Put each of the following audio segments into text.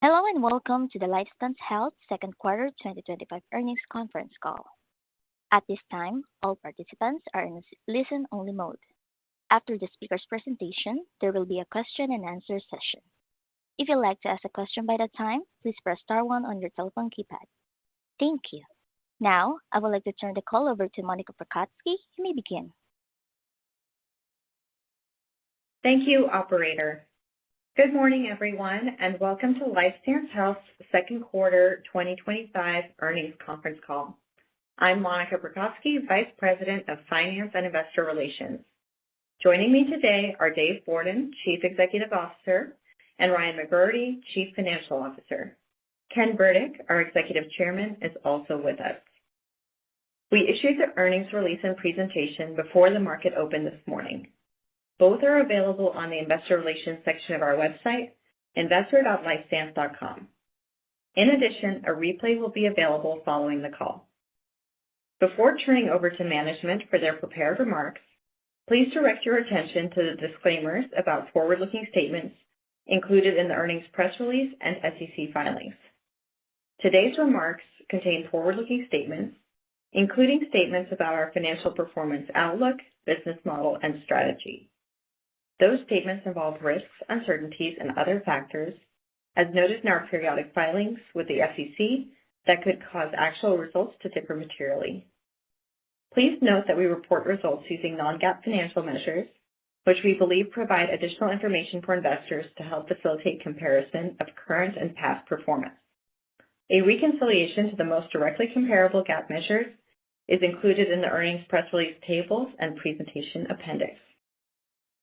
Hello and welcome to the Lifestance Health Second Quarter 2025 Earnings Conference Call. At this time, all participants are in a listen-only mode. After the speaker's presentation, there will be a question-and-answer session. If you'd like to ask a question by that time, please press star one on your telephone keypad. Thank you. Now, I would like to turn the call over to Monica Prokocki. You may begin. Thank you, Operator. Good morning, everyone, and welcome to Lifestance Health's Second Quarter 2025 Earnings Conference Call. I'm Monica Prokocki, Vice President of Finance and Investor Relations. Joining me today are Dave Bourdon, Chief Executive Officer, and Ryan McGroarty, Chief Financial Officer. Ken Burdick, our Executive Chairman, is also with us. We issued the earnings release and presentation before the market opened this morning. Both are available on the Investor Relations section of our website, investor.lifestance.com. In addition, a replay will be available following the call. Before turning over to management for their prepared remarks, please direct your attention to the disclaimers about forward-looking statements included in the earnings press release and SEC filings. Today's remarks contain forward-looking statements, including statements about our financial performance outlook, business model, and strategy. Those statements involve risks, uncertainties, and other factors, as noted in our periodic filings with the SEC, that could cause actual results to differ materially. Please note that we report results using non-GAAP financial measures, which we believe provide additional information for investors to help facilitate comparison of current and past performance. A reconciliation to the most directly comparable GAAP measures is included in the earnings press release tables and presentation appendix.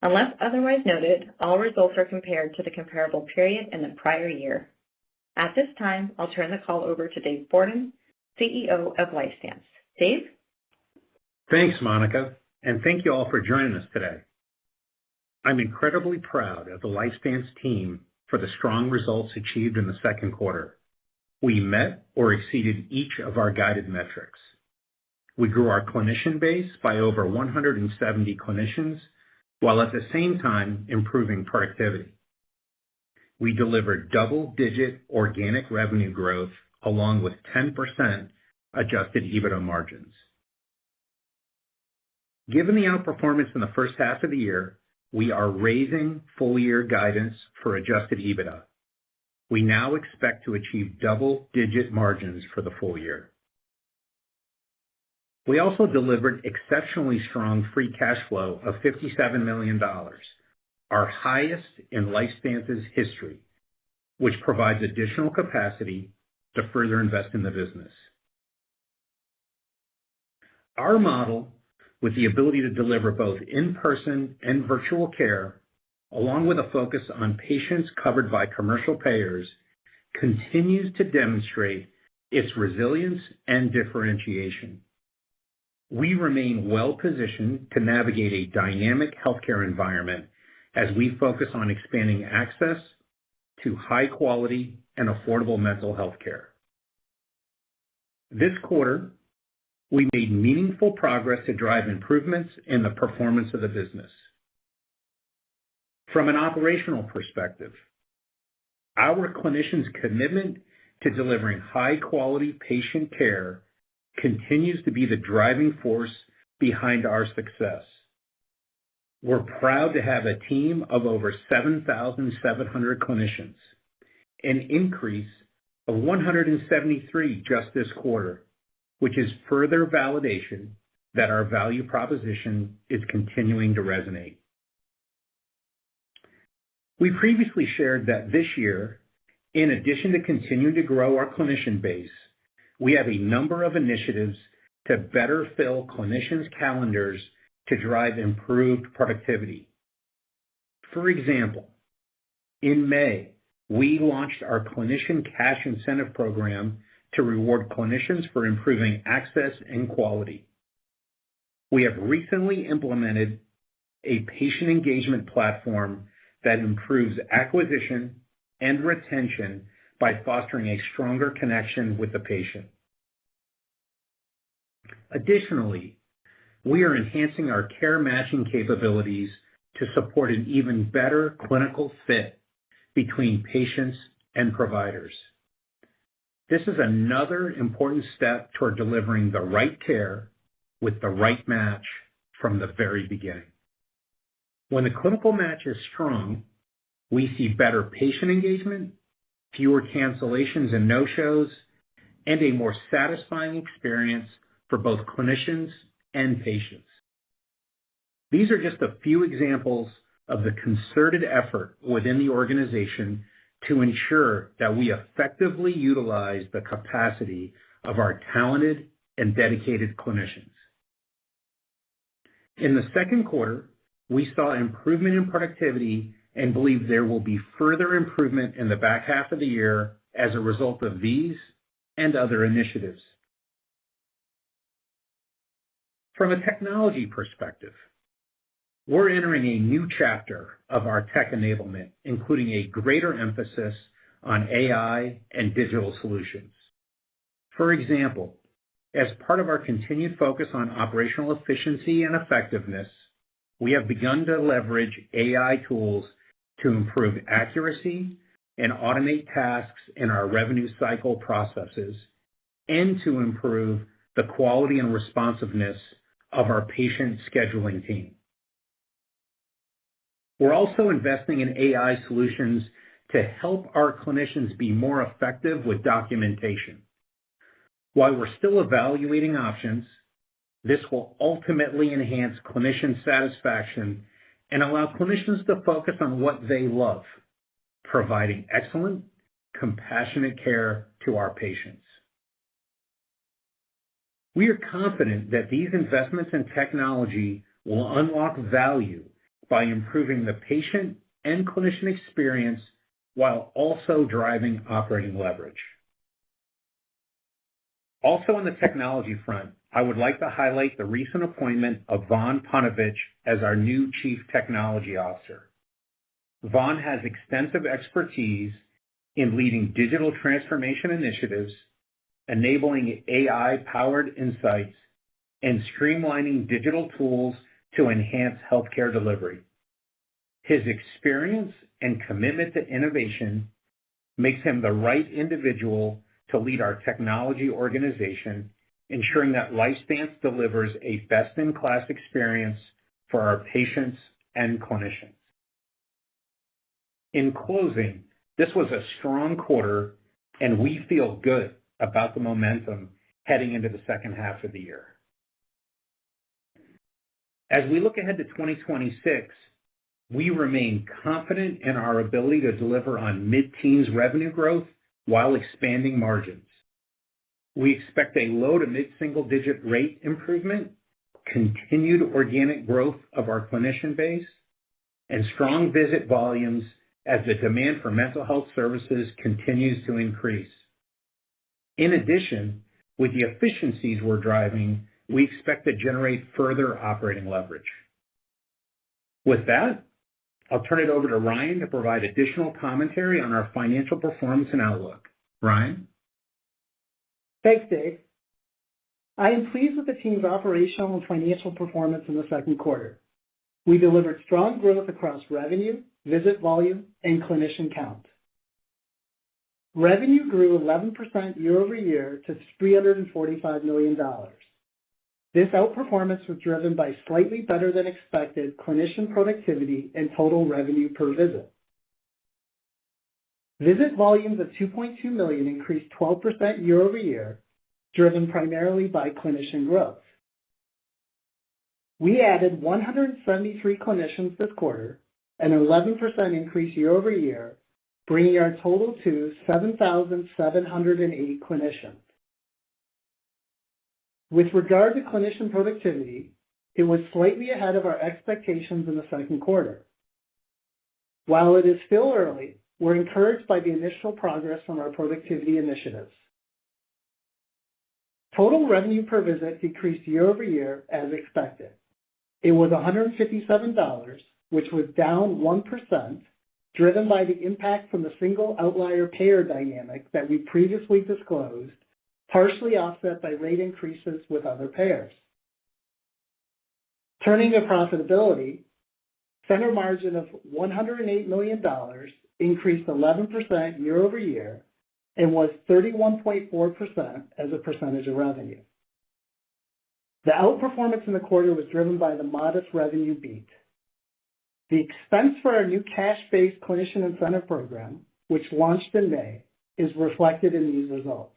Unless otherwise noted, all results are compared to the comparable period in the prior year. At this time, I'll turn the call over to Dave Bourdon, CEO of Lifestance. Dave? Thanks, Monica, and thank you all for joining us today. I'm incredibly proud of the Lifestance team for the strong results achieved in the second quarter. We met or exceeded each of our guided metrics. We grew our clinician base by over 170 clinicians, while at the same time improving productivity. We delivered double-digit organic revenue growth along with 10% adjusted EBITDA margins. Given the outperformance in the first half of the year, we are raising full-year guidance for adjusted EBITDA. We now expect to achieve double-digit margins for the full year. We also delivered exceptionally strong free cash flow of $57 million, our highest in Lifestance's history, which provides additional capacity to further invest in the business. Our model, with the ability to deliver both in-person and virtual care, along with a focus on patients covered by commercial payers, continues to demonstrate its resilience and differentiation. We remain well-positioned to navigate a dynamic healthcare environment as we focus on expanding access to high-quality and affordable mental health care. This quarter, we made meaningful progress to drive improvements in the performance of the business. From an operational perspective, our clinicians' commitment to delivering high-quality patient care continues to be the driving force behind our success. We're proud to have a team of over 7,700 clinicians, an increase of 173 just this quarter, which is further validation that our value proposition is continuing to resonate. We previously shared that this year, in addition to continuing to grow our clinician base, we have a number of initiatives to better fill clinicians' calendars to drive improved productivity. For example, in May, we launched our Clinician Cash Incentive Program to reward clinicians for improving access and quality. We have recently implemented a patient engagement platform that improves acquisition and retention by fostering a stronger connection with the patient. Additionally, we are enhancing our care matching capabilities to support an even better clinical fit between patients and providers. This is another important step toward delivering the right care with the right match from the very beginning. When the clinical match is strong, we see better patient engagement, fewer cancellations and no-shows, and a more satisfying experience for both clinicians and patients. These are just a few examples of the concerted effort within the organization to ensure that we effectively utilize the capacity of our talented and dedicated clinicians. In the second quarter, we saw improvement in productivity and believe there will be further improvement in the back half of the year as a result of these and other initiatives. From a technology perspective, we're entering a new chapter of our tech enablement, including a greater emphasis on AI and digital solutions. For example, as part of our continued focus on operational efficiency and effectiveness, we have begun to leverage AI tools to improve accuracy and automate tasks in our revenue cycle processes and to improve the quality and responsiveness of our patient scheduling team. We're also investing in AI solutions to help our clinicians be more effective with documentation. While we're still evaluating options, this will ultimately enhance clinician satisfaction and allow clinicians to focus on what they love, providing excellent, compassionate care to our patients. We are confident that these investments in technology will unlock value by improving the patient and clinician experience while also driving operating leverage. Also on the technology front, I would like to highlight the recent appointment of Vaughn Punovich as our new Chief Technology Officer. Vaughn has extensive expertise in leading digital transformation initiatives, enabling AI-powered insights, and streamlining digital tools to enhance healthcare delivery. His experience and commitment to innovation makes him the right individual to lead our technology organization, ensuring that Lifestance delivers a best-in-class experience for our patients and clinicians. In closing, this was a strong quarter, and we feel good about the momentum heading into the second half of the year. As we look ahead to 2026, we remain confident in our ability to deliver on mid-teens revenue growth while expanding margins. We expect a low to mid-single-digit rate improvement, continued organic growth of our clinician base, and strong visit volumes as the demand for mental health services continues to increase. In addition, with the efficiencies we're driving, we expect to generate further operating leverage. With that, I'll turn it over to Ryan to provide additional commentary on our financial performance and outlook. Ryan? Thanks, Dave. I am pleased with the team's operational and financial performance in the second quarter. We delivered strong growth across revenue, visit volume, and clinician count. Revenue grew 11% year over year to $345 million. This outperformance was driven by slightly better than expected clinician productivity and total revenue per visit. Visit volumes of 2.2 million increased 12% year over year, driven primarily by clinician growth. We added 173 clinicians this quarter, an 11% increase year over year, bringing our total to 7,708 clinicians. With regard to clinician productivity, it was slightly ahead of our expectations in the second quarter. While it is still early, we're encouraged by the initial progress from our productivity initiatives. Total revenue per visit decreased year over year as expected. It was $157, which was down 1%, driven by the impact from the single outlier payer dynamic that we previously disclosed, partially offset by rate increases with other payers. Turning to profitability, center margin of $108 million increased 11% year-over-year and was 31.4% as a percentage of revenue. The outperformance in the quarter was driven by the modest revenue beat. The expense for our new cash-based clinician incentive program, which launched in May, is reflected in these results.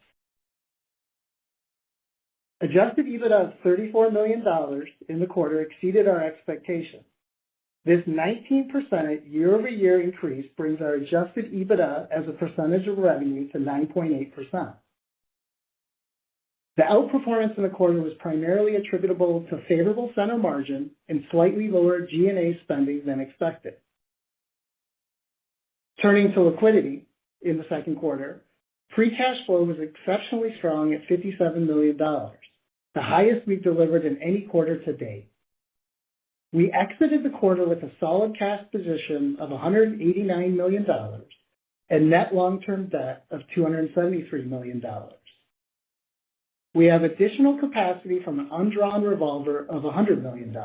Adjusted EBITDA of $34 million in the quarter exceeded our expectations. This 19% year-over-year increase brings our adjusted EBITDA as a percentage of revenue to 9.8%. The outperformance in the quarter was primarily attributable to favorable center margin and slightly lower G&A spending than expected. Turning to liquidity in the second quarter, free cash flow was exceptionally strong at $57 million, the highest we've delivered in any quarter to date. We exited the quarter with a solid cash position of $189 million and net long-term debt of $273 million. We have additional capacity from an undrawn revolver of $100 million.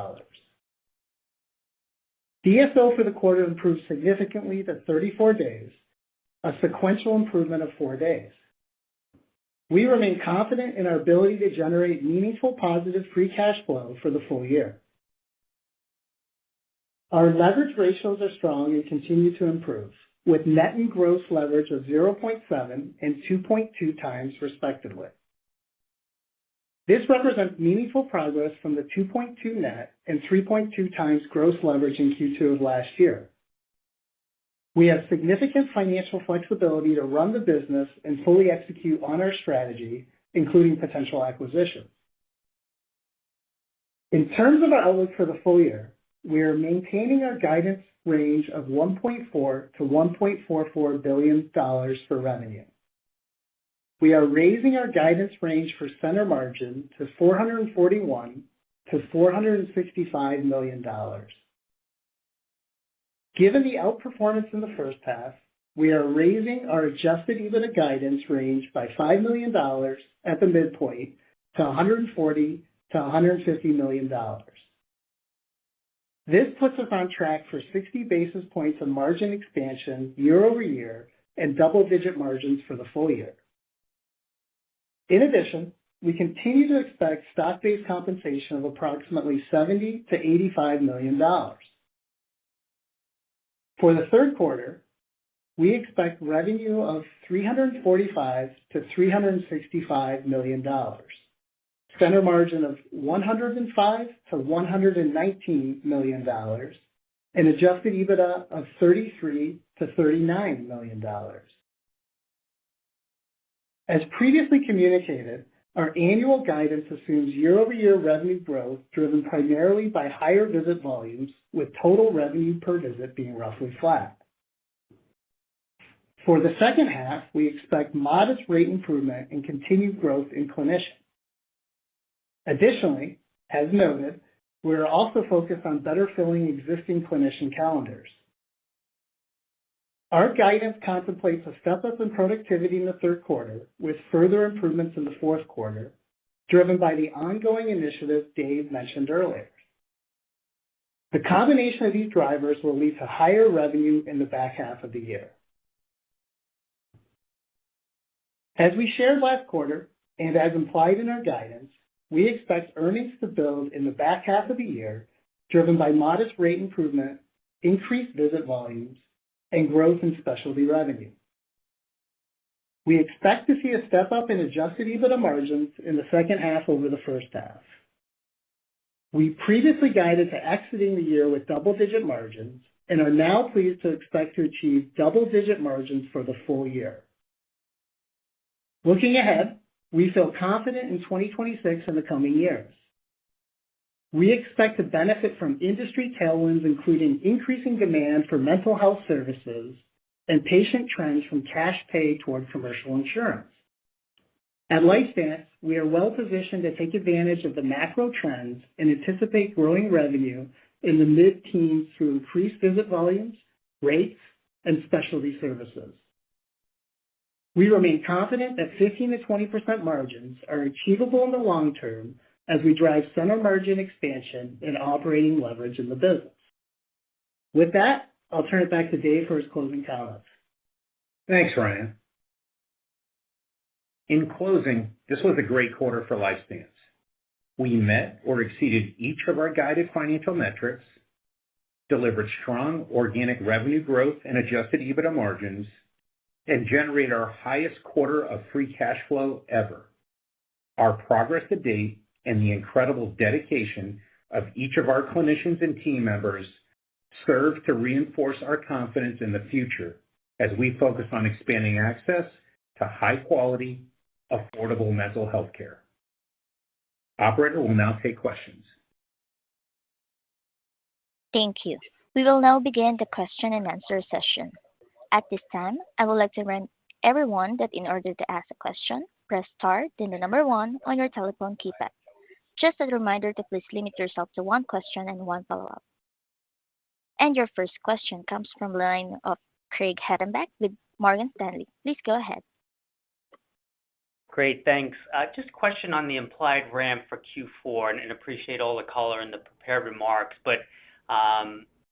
DSO for the quarter improved significantly to 34 days, a sequential improvement of 4 days. We remain confident in our ability to generate meaningful positive free cash flow for the full year. Our leverage ratios are strong and continue to improve, with net and gross leverage of 0.7 and 2.2 times respectively. This represents meaningful progress from the 2.2 net and 3.2 times gross leverage in Q2 of last year. We have significant financial flexibility to run the business and fully execute on our strategy, including potential acquisitions. In terms of our outlook for the full year, we are maintaining our guidance range of $1.4 to $1.44 billion for revenue. We are raising our guidance range for center margin to $441 to $465 million. Given the outperformance in the first half, we are raising our adjusted EBITDA guidance range by $5 million at the midpoint to $140 to $150 million. This puts us on track for 60 basis points of margin expansion year-over-year and double-digit margins for the full year. In addition, we continue to expect stock-based compensation of approximately $70 to $85 million. For the third quarter, we expect revenue of $345 to $365 million, center margin of $105 to $119 million, and adjusted EBITDA of $33 to $39 million. As previously communicated, our annual guidance assumes year-over-year revenue growth driven primarily by higher visit volumes, with total revenue per visit being roughly flat. For the second half, we expect modest rate improvement and continued growth in clinicians. Additionally, as noted, we are also focused on better filling existing clinician calendars. Our guidance contemplates a step-up in productivity in the third quarter, with further improvements in the fourth quarter, driven by the ongoing initiative Dave mentioned earlier. The combination of these drivers will lead to higher revenue in the back half of the year. As we shared last quarter, and as implied in our guidance, we expect earnings to build in the back half of the year, driven by modest rate improvement, increased visit volumes, and growth in specialty revenue. We expect to see a step-up in adjusted EBITDA margins in the second half over the first half. We previously guided to exiting the year with double-digit margins and are now pleased to expect to achieve double-digit margins for the full year. Looking ahead, we feel confident in 2026 and the coming years. We expect to benefit from industry tailwinds, including increasing demand for mental health services and patient trends from cash pay toward commercial insurance. At Lifestance, we are well positioned to take advantage of the macro trends and anticipate growing revenue in the mid-teens through increased visit volumes, rates, and specialty services. We remain confident that 15 to 20% margins are achievable in the long term as we drive center margin expansion and operating leverage in the business. With that, I'll turn it back to Dave for his closing comments. Thanks, Ryan. In closing, this was a great quarter for Lifestance. We met or exceeded each of our guided financial metrics, delivered strong organic revenue growth and adjusted EBITDA margins, and generated our highest quarter of free cash flow ever. Our progress to date and the incredible dedication of each of our clinicians and team members serve to reinforce our confidence in the future as we focus on expanding access to high-quality, affordable mental health care. Operator will now take questions. Thank you. We will now begin the question and answer session. At this time, I would like to remind everyone that in order to ask a question, press star, then the number one on your telephone keypad. Just a reminder to please limit yourself to one question and one follow-up. And your first question comes from the line of Craig Hettenbach with Morgan Stanley. Please go ahead. Great, thanks. Just a question on the implied ramp for Q4, and appreciate all the color in the prepared remarks, but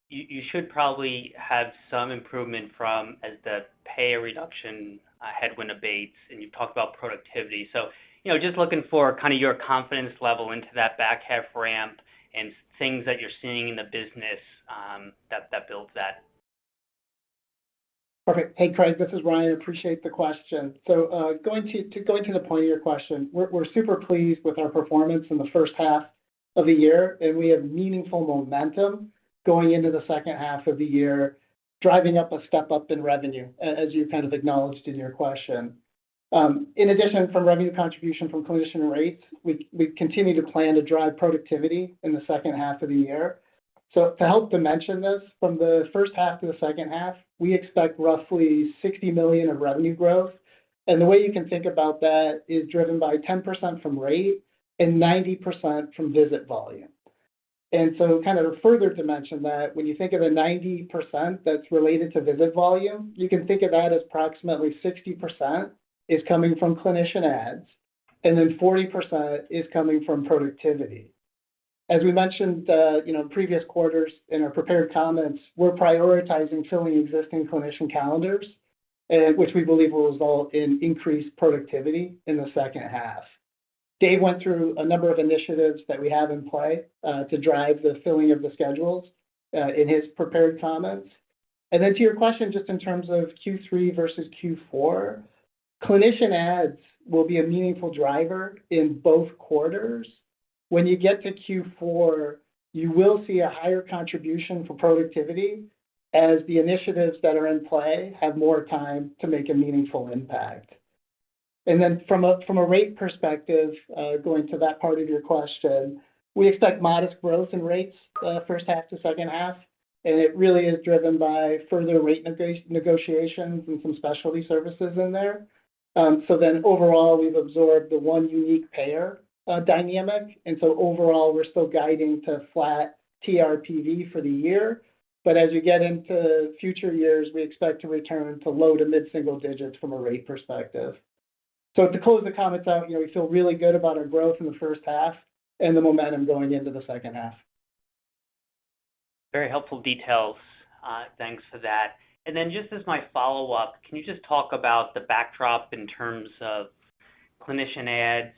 you should probably have some improvement from as the pay reduction headwind abates, and you've talked about productivity. So, just looking for kind of your confidence level into that back half ramp and things that you're seeing in the business that builds that. Perfect. Hey, Craig, this is Ryan. Appreciate the question. So going to the point of your question, we're super pleased with our performance in the first half of the year, and we have meaningful momentum going into the second half of the year, driving up a step up in revenue, as you kind of acknowledged in your question. In addition, from revenue contribution from clinician rates, we continue to plan to drive productivity in the second half of the year. So to help dimension this, from the first half to the second half, we expect roughly $60 million of revenue growth. And the way you can think about that is driven by 10% from rate and 90% from visit volume. And so kind of to further dimension that, when you think of the 90% that's related to visit volume, you can think of that as approximately 60% is coming from clinician adds, and then 40% is coming from productivity. As we mentioned, in previous quarters in our prepared comments, we're prioritizing filling existing clinician calendars, which we believe will result in increased productivity in the second half. Dave went through a number of initiatives that we have in play to drive the filling of the schedules in his prepared comments. And then to your question, just in terms of Q3 versus Q4, clinician adds will be a meaningful driver in both quarters. When you get to Q4, you will see a higher contribution for productivity as the initiatives that are in play have more time to make a meaningful impact. And then from a rate perspective, going to that part of your question, we expect modest growth in rates first half to second half, and it really is driven by further rate negotiations and some specialty services in there. So then overall, we've absorbed the one unique payer dynamic, and so overall, we're still guiding to flat TRPV for the year. But as you get into future years, we expect to return to low to mid-single digits from a rate perspective. So to close the comments out, we feel really good about our growth in the first half and the momentum going into the second half. Very helpful details. Thanks for that. And then just as my follow-up, can you just talk about the backdrop in terms of clinician ads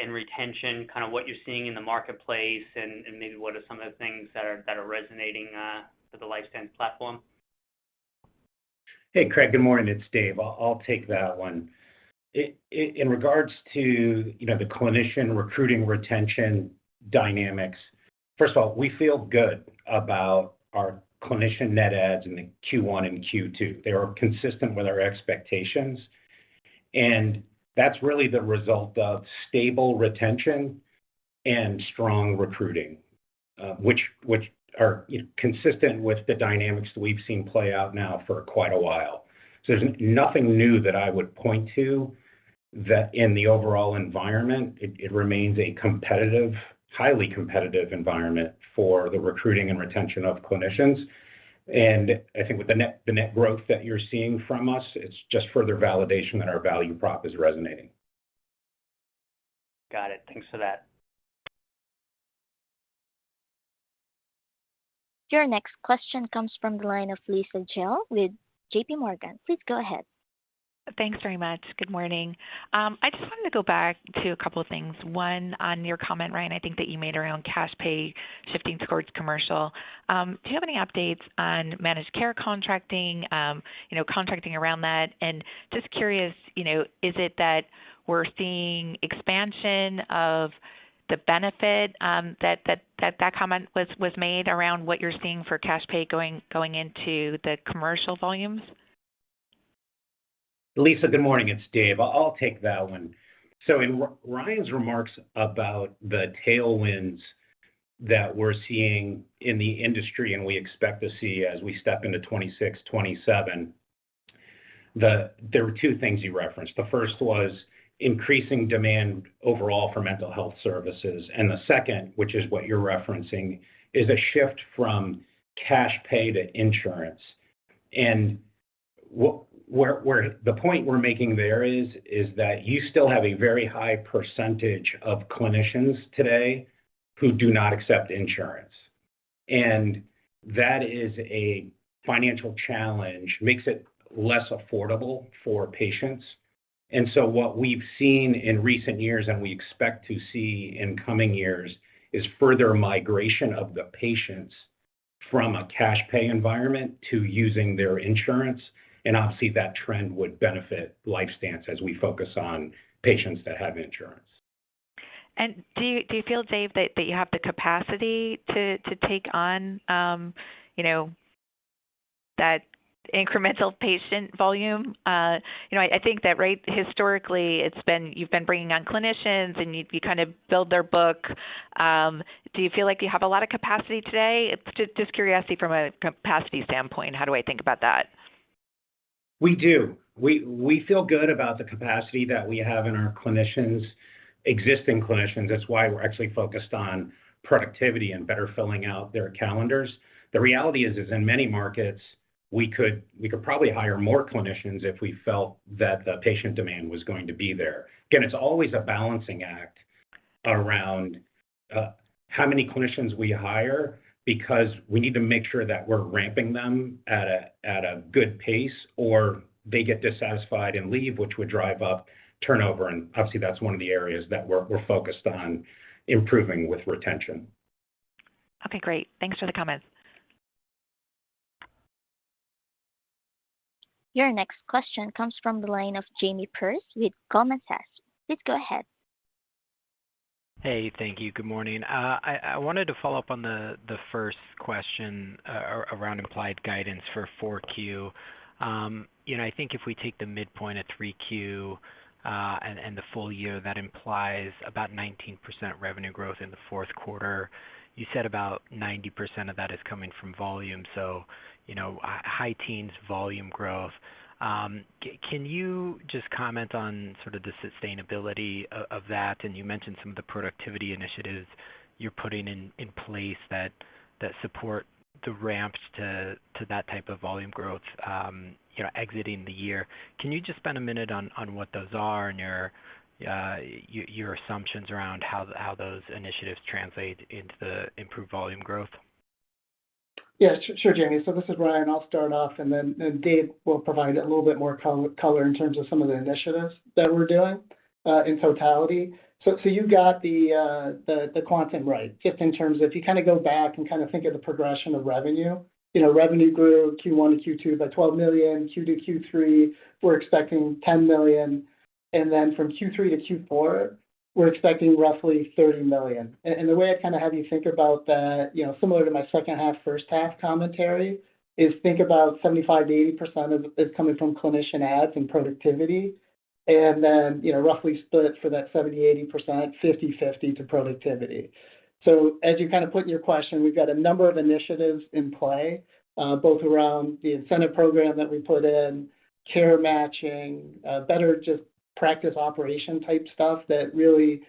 and retention, kind of what you're seeing in the marketplace, and maybe what are some of the things that are resonating for the Lifestance platform? Hey, Craig, good morning. It's Dave. I'll take that one. In regards to the clinician recruiting retention dynamics, first of all, we feel good about our clinician net adds in the Q1 and Q2. They were consistent with our expectations, and that's really the result of stable retention and strong recruiting, which are consistent with the dynamics that we've seen play out now for quite a while. So there's nothing new that I would point to that in the overall environment. It remains a competitive, highly competitive environment for the recruiting and retention of clinicians. And I think with the net growth that you're seeing from us, it's just further validation that our value prop is resonating. Got it. Thanks for that. Your next question comes from the line of Lisa Jill with JP Morgan. Please go ahead. Thanks very much. Good morning. I just wanted to go back to a couple of things. One, on your comment, Ryan, I think that you made around cash pay shifting towards commercial. Do you have any updates on managed care contracting, contracting around that? And just curious, is it that we're seeing expansion of the benefit that comment was made around what you're seeing for cash pay going into the commercial volumes? Lisa, good morning. It's Dave. I'll take that one. So in Ryan's remarks about the tailwinds that we're seeing in the industry and we expect to see as we step into 26, 27, there were two things you referenced. The first was increasing demand overall for mental health services. And the second, which is what you're referencing, is a shift from cash pay to insurance. And where the point we're making there is that you still have a very high percentage of clinicians today who do not accept insurance. And that is a financial challenge, makes it less affordable for patients. And so what we've seen in recent years and we expect to see in coming years is further migration of the patients from a cash pay environment to using their insurance. And obviously that trend would benefit Lifestance as we focus on patients that have insurance. And do you feel, Dave, that you have the capacity to take on, that incremental patient volume? I think that, right, historically you've been bringing on clinicians and you kind of build their book. Do you feel like you have a lot of capacity today? It's just curiosity from a capacity standpoint. How do I think about that? We do. We feel good about the capacity that we have in our clinicians, existing clinicians. That's why we're actually focused on productivity and better filling out their calendars. The reality is in many markets, we could probably hire more clinicians if we felt that the patient demand was going to be there. Again, it's always a balancing act around how many clinicians we hire, because we need to make sure that we're ramping them at a good pace, or they get dissatisfied and leave, which would drive up turnover. And obviously that's one of the areas that we're focused on improving with retention. Okay, great. Thanks for the comments. Your next question comes from the line of Jamie Perse with Goldman Sachs. Please go ahead. Hey, thank you. Good morning. I wanted to follow up on the first question around implied guidance for 4Q. I think if we take the midpoint at 3Q and the full year, that implies about 19% revenue growth in the fourth quarter. You said about 90% of that is coming from volume, so high teens volume growth. Can you just comment on sort of the sustainability of that? And you mentioned some of the productivity initiatives you're putting in place that support the ramps to that type of volume growth, exiting the year. Can you just spend a minute on what those are and your assumptions around how those initiatives translate into the improved volume growth? Yeah, sure, Jamie. So this is Ryan. I'll start off, and then Dave will provide a little bit more color in terms of some of the initiatives that we're doing in totality. So you got the quantum right, just in terms of if you kind of go back and kind of think of the progression of revenue. Revenue grew Q1 to Q2 by $12 million, Q2 to Q3, we're expecting $10 million, and then from Q3 to Q4, we're expecting roughly $30 million. And the way I kind of have you think about that, similar to my second half, first half commentary, is think about 75 to 80% of it is coming from clinician adds and productivity. And then, roughly split for that 70-80%, 50-50 to productivity. So as you kind of put in your question, we've got a number of initiatives in play, both around the incentive program that we put in, care matching, better just practice operation type stuff that really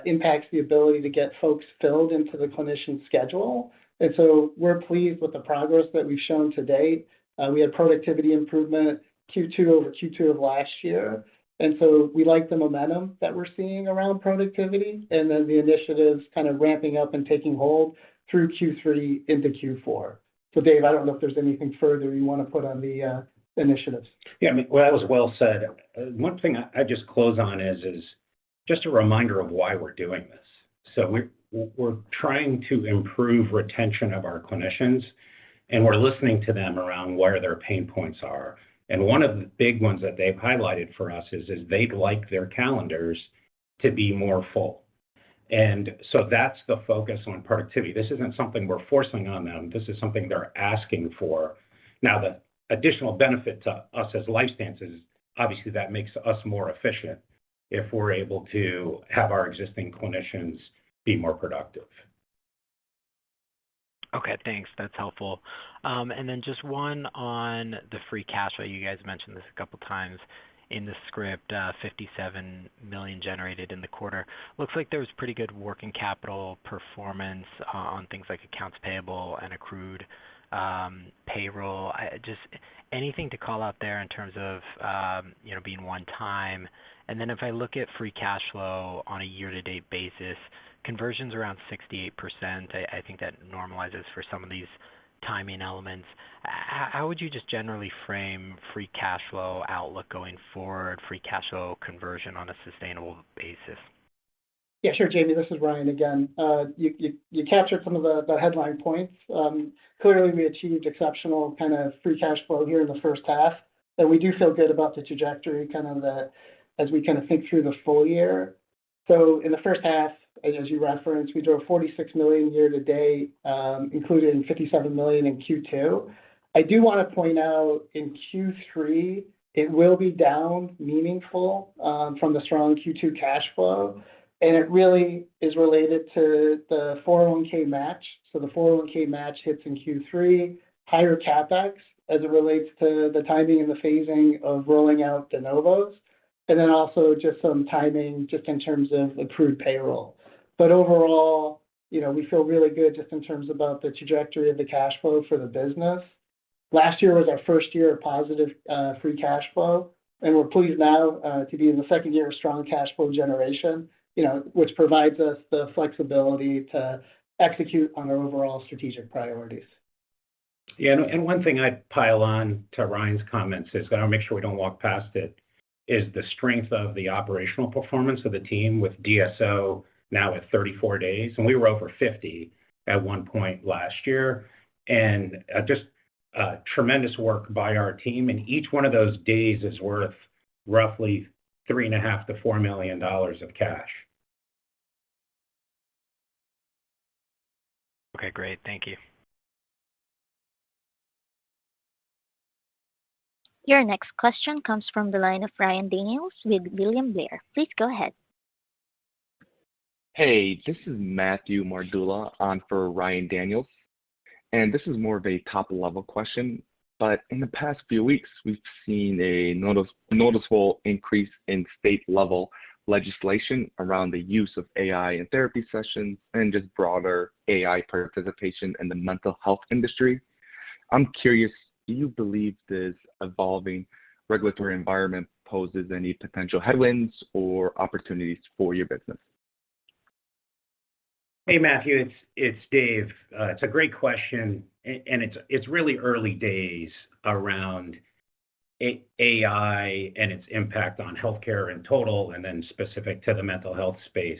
impacts the ability to get folks filled into the clinician schedule. And so we're pleased with the progress that we've shown to date. We had productivity improvement Q2 over Q2 of last year. And so we like the momentum that we're seeing around productivity, and then the initiatives kind of ramping up and taking hold through Q3 into Q4. So Dave, I don't know if there's anything further you want to put on the initiatives. Yeah, I mean, well, that was well said. One thing I just close on is just a reminder of why we're doing this. So we're trying to improve retention of our clinicians, and we're listening to them around where their pain points are. And one of the big ones that they've highlighted for us is they'd like their calendars to be more full. And so that's the focus on productivity. This isn't something we're forcing on them. This is something they're asking for. Now, the additional benefit to us as Lifestance is obviously that makes us more efficient if we're able to have our existing clinicians be more productive. Okay, thanks. That's helpful. And then just one on the free cash flow. You guys mentioned this a couple times in the script, $57 million generated in the quarter. Looks like there was pretty good working capital performance on things like accounts payable and accrued payroll. Just anything to call out there in terms of being one time. And then if I look at free cash flow on a year-to-date basis, conversion's around 68%. I think that normalizes for some of these timing elements. How would you just generally frame free cash flow outlook going forward, free cash flow conversion on a sustainable basis? Yeah, sure, Jamie. This is Ryan again. You captured some of the headline points. Clearly, we achieved exceptional kind of free cash flow here in the first half, and we do feel good about the trajectory as we kind of think through the full year. So in the first half, as you referenced, we drove $46 million year to date, including $57 million in Q2. I do want to point out in Q3, it will be down meaningful from the strong Q2 cash flow. And it really is related to the 401k match. So the 401k match hits in Q3, higher CapEx as it relates to the timing and the phasing of rolling out de novos, and then also just some timing just in terms of accrued payroll. But overall, we feel really good just in terms about the trajectory of the cash flow for the business. Last year was our first year of positive free cash flow, and we're pleased now to be in the second year of strong cash flow generation, which provides us the flexibility to execute on our overall strategic priorities. Yeah, and one thing I'd pile on to Ryan's comments is, I want to make sure we don't walk past it, is the strength of the operational performance of the team with DSO now at 34 days. And we were over 50 at one point last year. And just tremendous work by our team. And each one of those days is worth roughly $3.5 to $4 million of cash. Okay, great. Thank you. Your next question comes from the line of Ryan Daniels with William Blair. Please go ahead. Hey, this is Matthew Mardula on for Ryan Daniels. And this is more of a top-level question, but in the past few weeks, we've seen a noticeable increase in state-level legislation around the use of AI in therapy sessions and just broader AI participation in the mental health industry. I'm curious, do you believe this evolving regulatory environment poses any potential headwinds or opportunities for your business? Hey, Matthew, it's Dave. It's a great question, and it's really early days around AI and its impact on healthcare in total, and then specific to the mental health space.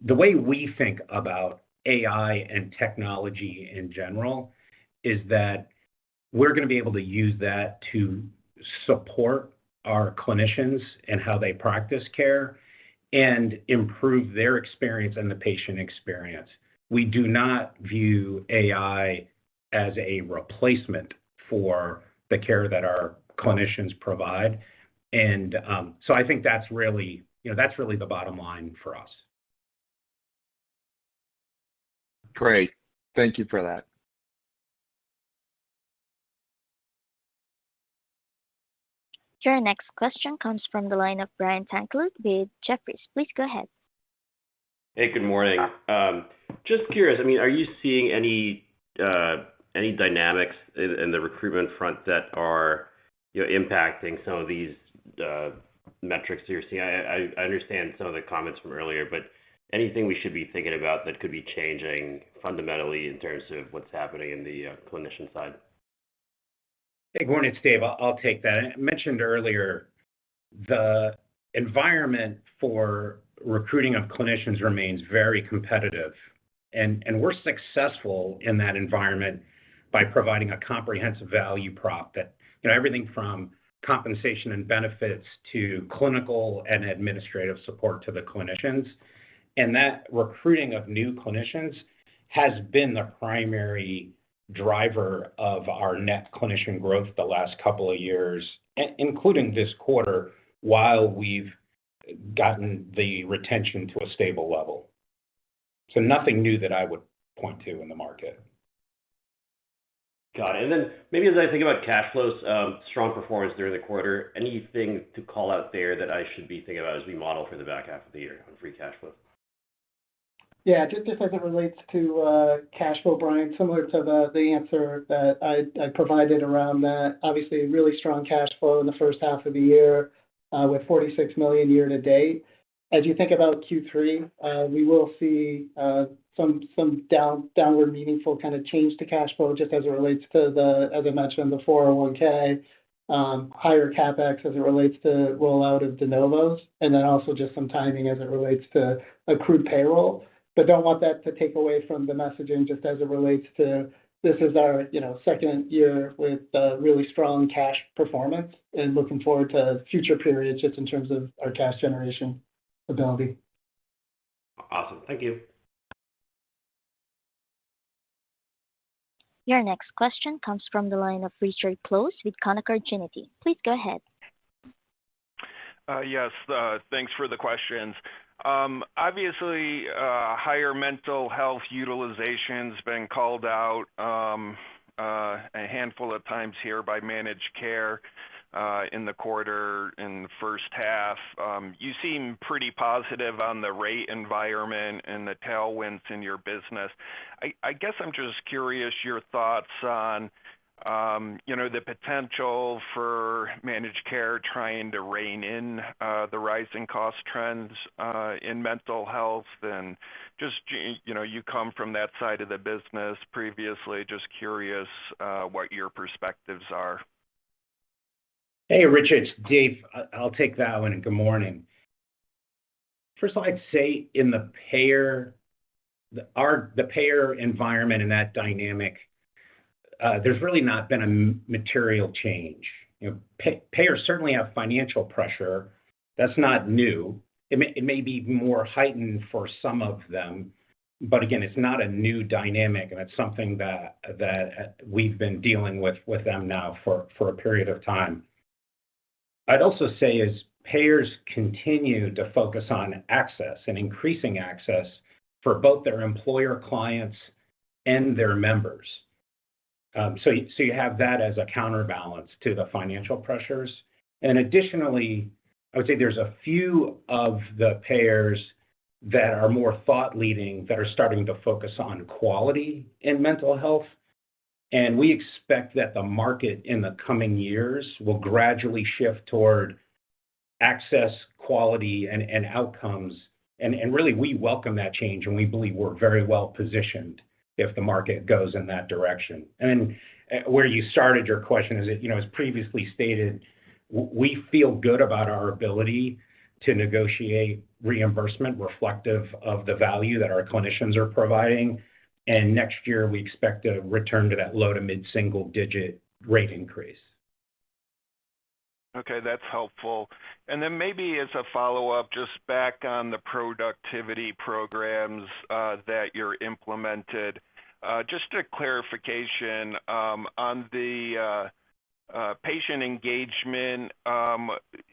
The way we think about AI and technology in general is that we're going to be able to use that to support our clinicians and how they practice care and improve their experience and the patient experience. We do not view AI as a replacement for the care that our clinicians provide. And so I think that's really the bottom line for us. Great. Thank you for that. Your next question comes from the line of Brian Tanquilut with Jefferies. Please go ahead. Hey, good morning. Just curious, are you seeing any dynamics in the recruitment front that are impacting some of these metrics that you're seeing? I understand some of the comments from earlier, but anything we should be thinking about that could be changing fundamentally in terms of what's happening in the clinician side? Hey, Gordon, it's Dave. I'll take that. I mentioned earlier the environment for recruiting of clinicians remains very competitive, and we're successful in that environment by providing a comprehensive value prop that, everything from compensation and benefits to clinical and administrative support to the clinicians. And that recruiting of new clinicians has been the primary driver of our net clinician growth the last couple of years, including this quarter, while we've gotten the retention to a stable level. So nothing new that I would point to in the market. Got it. And then maybe as I think about cash flows, strong performance during the quarter, anything to call out there that I should be thinking about as we model for the back half of the year on free cash flow? Yeah, just as it relates to cash flow, Brian, similar to the answer that I provided around that, obviously really strong cash flow in the first half of the year with $46 million year to date. As you think about Q3, we will see some downward meaningful kind of change to cash flow just as it relates to as I mentioned, the 401k, higher CapEx as it relates to rollout of de novos, and then also just some timing as it relates to accrued payroll. But don't want that to take away from the messaging just as it relates to this is our second year with really strong cash performance and looking forward to future periods just in terms of our cash generation ability. Awesome. Thank you. Your next question comes from the line of Richard Close with Canaccord Genuity. Please go ahead. Yes, thanks for the questions. Obviously, higher mental health utilization's been called out a handful of times here by managed care in the quarter, in the first half. You seem pretty positive on the rate environment and the tailwinds in your business. I guess I'm just curious your thoughts on the potential for managed care trying to rein in the rising cost trends in mental health, and just you come from that side of the business previously. Just curious what your perspectives are. Hey, Richard, it's Dave. I'll take that one, and good morning. First of all, I'd say in the payer environment and that dynamic, there's really not been a material change. Payers certainly have financial pressure. That's not new. It may be more heightened for some of them, but again, it's not a new dynamic, and it's something that we've been dealing with them now for a period of time. I'd also say as payers continue to focus on access and increasing access for both their employer clients and their members. So you have that as a counterbalance to the financial pressures. And additionally, I would say there's a few of the payers that are more thought leading that are starting to focus on quality in mental health. And we expect that the market in the coming years will gradually shift toward access, quality, and outcomes. And really, we welcome that change, and we believe we're very well positioned if the market goes in that direction. And where you started your question is, as previously stated, we feel good about our ability to negotiate reimbursement reflective of the value that our clinicians are providing. And next year, we expect to return to that low to mid-single digit rate increase. Okay, that's helpful. And then maybe as a follow-up, just back on the productivity programs that you're implemented, just a clarification on the patient engagement.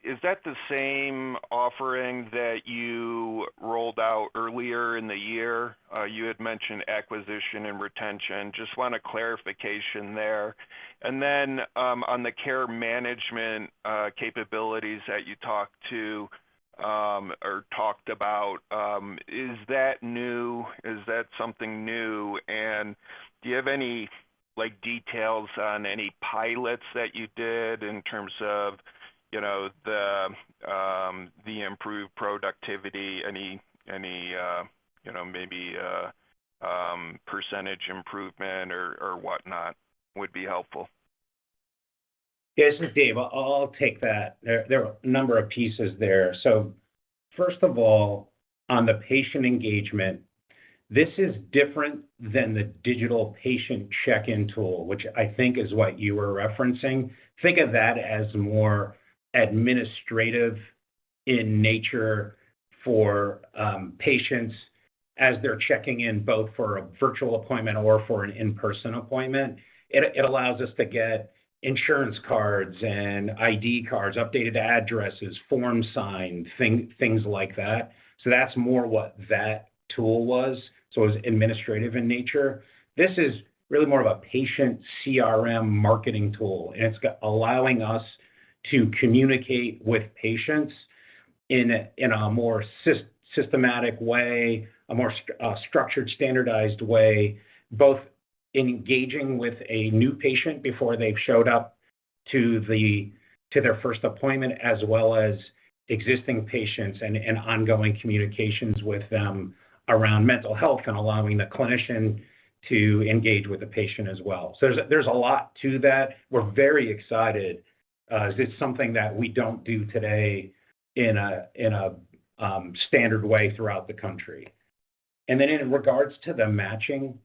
Is that the same offering that you rolled out earlier in the year? You had mentioned acquisition and retention. Just want a clarification there. And then on the care management capabilities that you talked about, is that new? Is that something new? And do you have any details on any pilots that you did in terms of the improved productivity? Any maybe percentage improvement or whatnot would be helpful. Yeah, this is Dave. I'll take that. There are a number of pieces there. So first of all, on the patient engagement, this is different than the digital patient check-in tool, which I think is what you were referencing. Think of that as more administrative in nature for patients as they're checking in both for a virtual appointment or for an in-person appointment. It allows us to get insurance cards and ID cards, updated addresses, forms signed, things like that. So that's more what that tool was. So it was administrative in nature. This is really more of a patient CRM marketing tool, and it's allowing us to communicate with patients in a more systematic way, a more structured, standardized way, both engaging with a new patient before they've showed up to their first appointment, as well as existing patients and ongoing communications with them around mental health and allowing the clinician to engage with the patient as well. So there's a lot to that. We're very excited. It's something that we don't do today in a standard way throughout the country. And then in regards to the matching,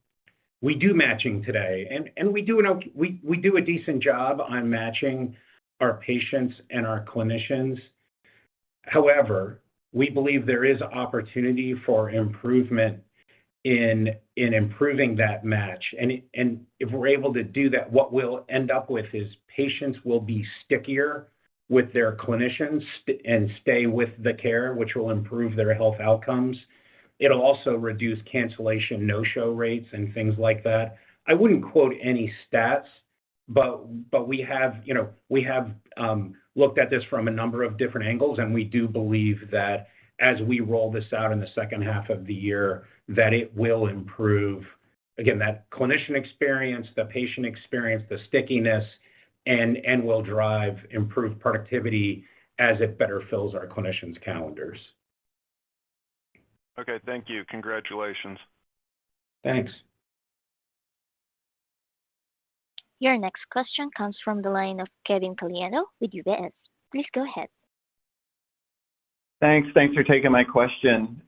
we do matching today, and we do a decent job on matching our patients and our clinicians. However, we believe there is opportunity for improvement in improving that match. And if we're able to do that, what we'll end up with is patients will be stickier with their clinicians and stay with the care, which will improve their health outcomes. It'll also reduce cancellation, no-show rates, and things like that. I wouldn't quote any stats, but we have looked at this from a number of different angles, and we do believe that as we roll this out in the second half of the year, that it will improve, again, that clinician experience, the patient experience, the stickiness, and will drive improved productivity as it better fills our clinicians' calendars. Okay, thank you. Congratulations. Thanks. Your next question comes from the line of Kevin Caliendo with UBS. Please go ahead. Thanks for taking my question.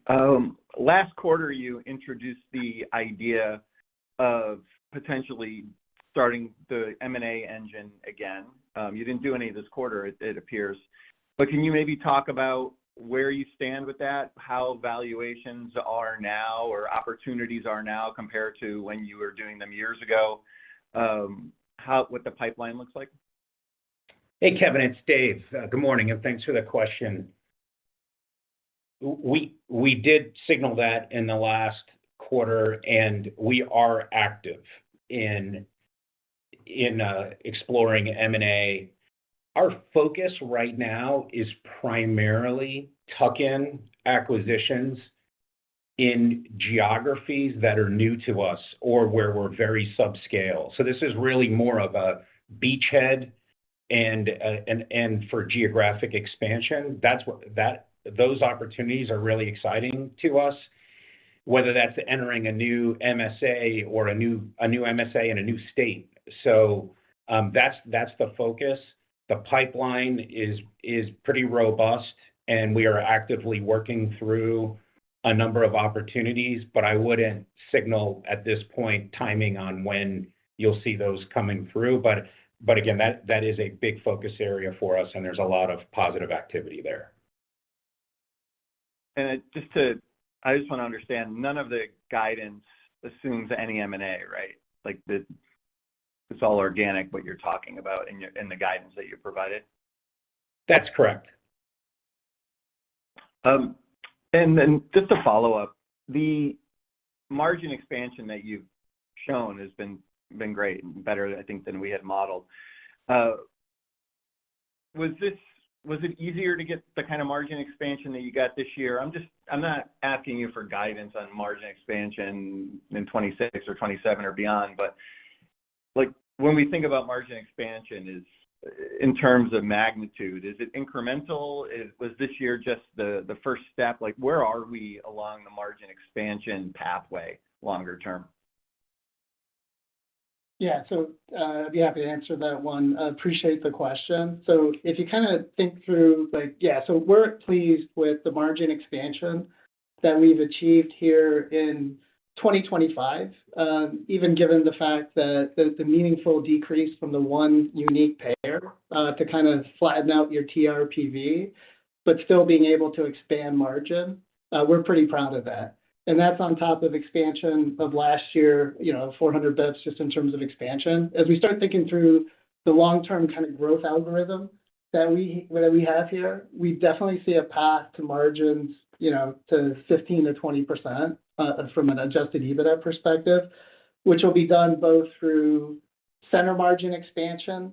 Last quarter, you introduced the idea of potentially starting the M&A engine again. You didn't do any this quarter, it appears. But can you maybe talk about where you stand with that, how valuations are now or opportunities are now compared to when you were doing them years ago, what the pipeline looks like? Hey, Kevin, it's Dave. Good morning, and thanks for the question. We did signal that in the last quarter, and we are active in exploring M&A. Our focus right now is primarily tuck-in acquisitions in geographies that are new to us or where we're very subscale. So this is really more of a beachhead and for geographic expansion. Those opportunities are really exciting to us, whether that's entering a new MSA or a new MSA in a new state. So that's the focus. The pipeline is pretty robust, and we are actively working through a number of opportunities, but I wouldn't signal at this point timing on when you'll see those coming through. But again, that is a big focus area for us, and there's a lot of positive activity there. And I just want to understand, none of the guidance assumes any M&A, right? Like it's all organic, what you're talking about in the guidance that you provided? That's correct. And then just to follow up, the margin expansion that you've shown has been great and better, I think, than we had modeled. Was it easier to get the kind of margin expansion that you got this year? I'm not asking you for guidance on margin expansion in 26 or 27 or beyond, but like when we think about margin expansion, in terms of magnitude, is it incremental? Was this year just the first step? Like where are we along the margin expansion pathway longer term? Yeah. So I'd be happy to answer that one. Appreciate the question. So if you kind of think through, so we're pleased with the margin expansion that we've achieved here in 2025, even given the fact that the meaningful decrease from the one unique payer to kind of flatten out your TRPV, but still being able to expand margin. We're pretty proud of that. And that's on top of expansion of last year, 400 basis points just in terms of expansion. As we start thinking through the long-term kind of growth algorithm that we have here, we definitely see a path to margins, to 15 to 20% from an adjusted EBITDA perspective, which will be done both through center margin expansion,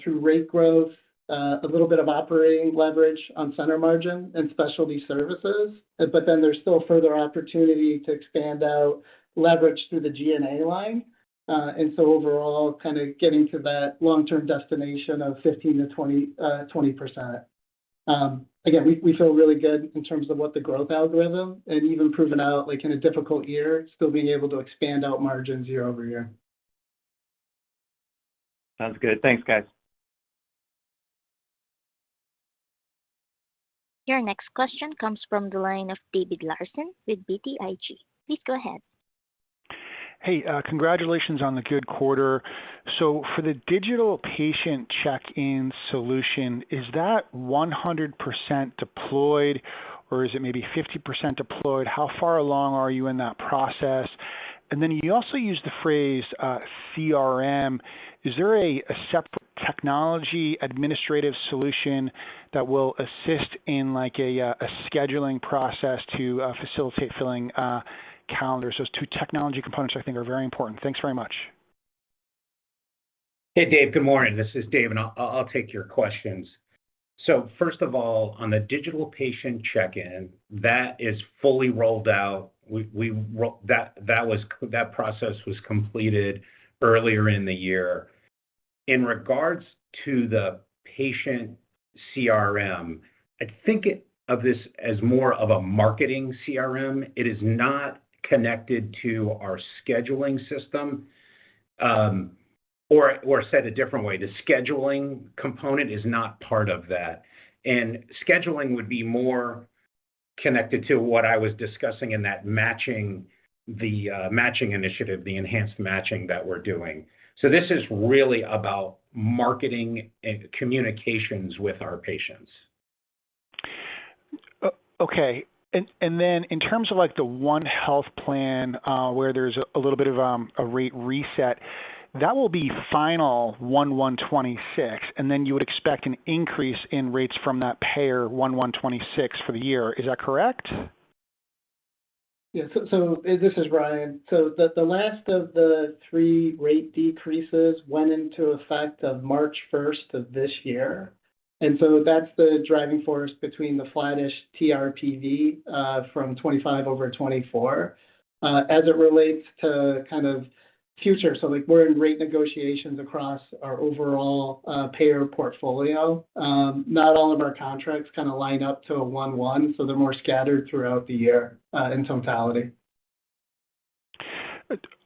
through rate growth, a little bit of operating leverage on center margin and specialty services. But then there's still further opportunity to expand out leverage through the G&A line. And so overall, kind of getting to that long-term destination of 15 to 20%. Again, we feel really good in terms of what the growth algorithm and even proven out in a difficult year, still being able to expand out margins year over year. Sounds good. Thanks, guys. Your next question comes from the line of David Larsen with BTIG. Please go ahead. Hey, congratulations on the good quarter. So for the digital patient check-in solution, is that 100% deployed, or is it maybe 50% deployed? How far along are you in that process? And then you also used the phrase CRM. Is there a separate technology administrative solution that will assist in a scheduling process to facilitate filling calendars? Those two technology components, I think, are very important. Thanks very much. Hey, Dave. Good morning. This is Dave, and I'll take your questions. So first of all, on the digital patient check-in, that is fully rolled out. That process was completed earlier in the year. In regards to the patient CRM, I think of this as more of a marketing CRM. It is not connected to our scheduling system, or said a different way, the scheduling component is not part of that. And scheduling would be more connected to what I was discussing in that matching initiative, the enhanced matching that we're doing. So this is really about marketing and communications with our patients. Okay. And then in terms of the One Health plan, where there's a little bit of a rate reset, that will be final 1/1/26, and then you would expect an increase in rates from that payer 1/1/26 for the year. Is that correct? Yeah. So this is Ryan. So the last of the 3 rate decreases went into effect of March 1st of this year. And so that's the driving force between the flattish TRPV from 25 over 24. As it relates to kind of future, so we're in rate negotiations across our overall payer portfolio. Not all of our contracts kind of line up to a 1/1, so they're more scattered throughout the year in totality.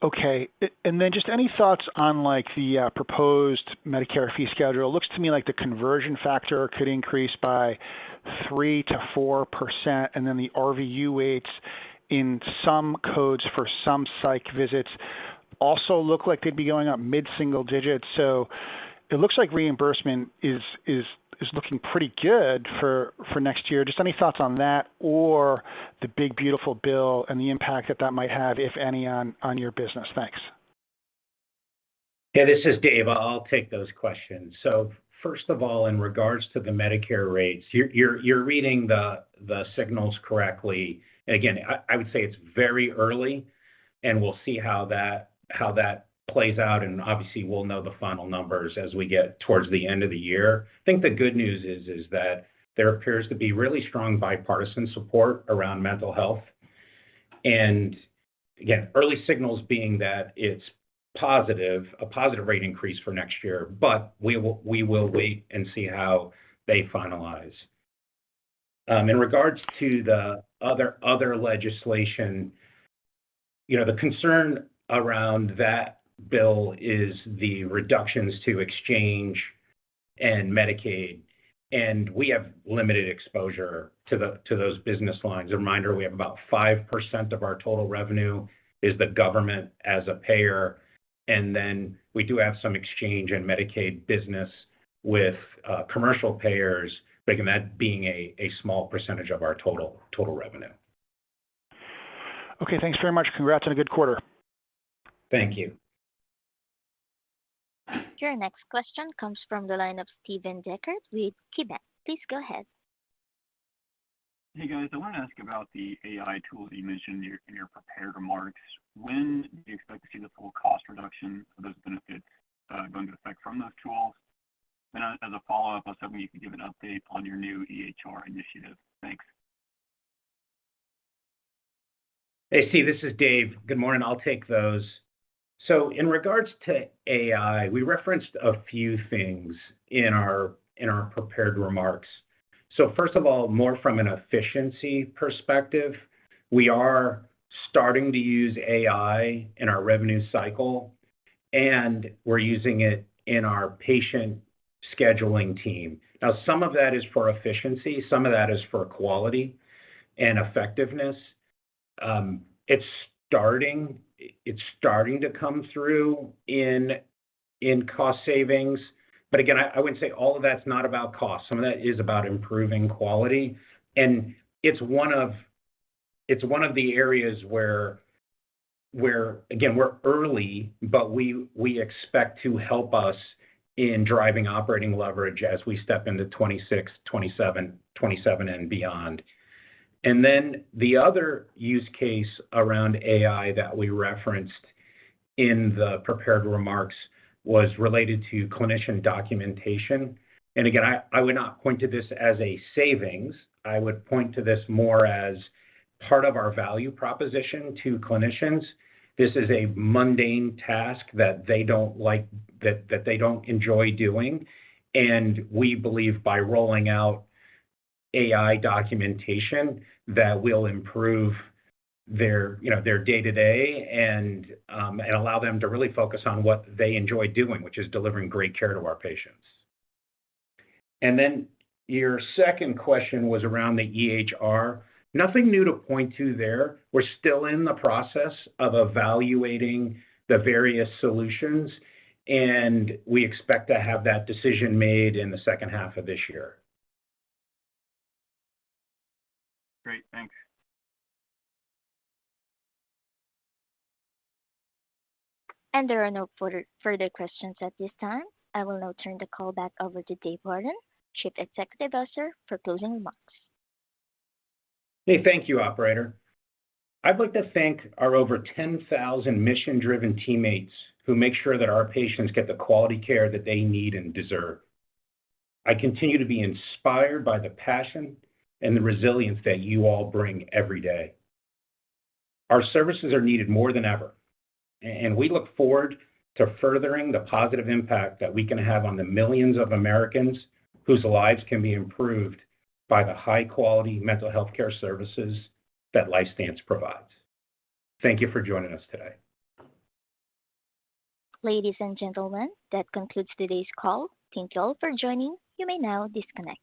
Okay. And then just any thoughts on the proposed Medicare fee schedule? It looks to me like the conversion factor could increase by 3 to 4%, and then the RVU weights in some codes for some psych visits also look like they'd be going up mid-single digits. So it looks like reimbursement is looking pretty good for next year. Just any thoughts on that, or the big beautiful bill and the impact that might have, if any, on your business? Thanks. Yeah, this is Dave. I'll take those questions. So first of all, in regards to the Medicare rates, you're reading the signals correctly. Again, I would say it's very early, and we'll see how that plays out, and obviously we'll know the final numbers as we get towards the end of the year. I think the good news is that there appears to be really strong bipartisan support around mental health. And again, early signals being that it's a positive rate increase for next year, but we will wait and see how they finalize. In regards to the other legislation, The concern around that bill is the reductions to exchange and Medicaid, and we have limited exposure to those business lines. A reminder, we have about 5% of our total revenue is the government as a payer, and then we do have some exchange and Medicaid business with commercial payers, but again, that being a small percentage of our total revenue. Okay, thanks very much. Congrats on a good quarter. Thank you. Your next question comes from the line of Steven Deckert with KeyBanc. Please go ahead. Hey guys, I want to ask about the AI tools that you mentioned in your prepared remarks. When do you expect to see the full cost reduction of those benefits go into effect from those tools? And as a follow-up, I was hoping you could give an update on your new EHR initiative. Thanks. Hey, Steve, this is Dave. Good morning. I'll take those. So in regards to AI, we referenced a few things in our prepared remarks. So first of all, more from an efficiency perspective, we are starting to use AI in our revenue cycle, and we're using it in our patient scheduling team. Now, some of that is for efficiency, some of that is for quality and effectiveness. It's starting to come through in cost savings. But again, I wouldn't say all of that's not about cost. Some of that is about improving quality. And it's one of the areas where again, we're early, but we expect to help us in driving operating leverage as we step into 26, 27 and beyond. And then the other use case around AI that we referenced in the prepared remarks was related to clinician documentation. And again, I would not point to this as a savings. I would point to this more as part of our value proposition to clinicians. This is a mundane task that they don't like, that they don't enjoy doing. And we believe by rolling out AI documentation that will improve their day-to-day and allow them to really focus on what they enjoy doing, which is delivering great care to our patients. And then your second question was around the EHR. Nothing new to point to there. We're still in the process of evaluating the various solutions, and we expect to have that decision made in the second half of this year. Great, thanks. And there are no further questions at this time. I will now turn the call back over to Dave Bourdon, Chief Executive Officer, for closing remarks. Hey, thank you, operator. I'd like to thank our over 10,000 mission-driven teammates who make sure that our patients get the quality care that they need and deserve. I continue to be inspired by the passion and the resilience that you all bring every day. Our services are needed more than ever, and we look forward to furthering the positive impact that we can have on the millions of Americans whose lives can be improved by the high-quality mental health care services that Lifestance provides. Thank you for joining us today. Ladies and gentlemen, that concludes today's call. Thank you all for joining. You may now disconnect.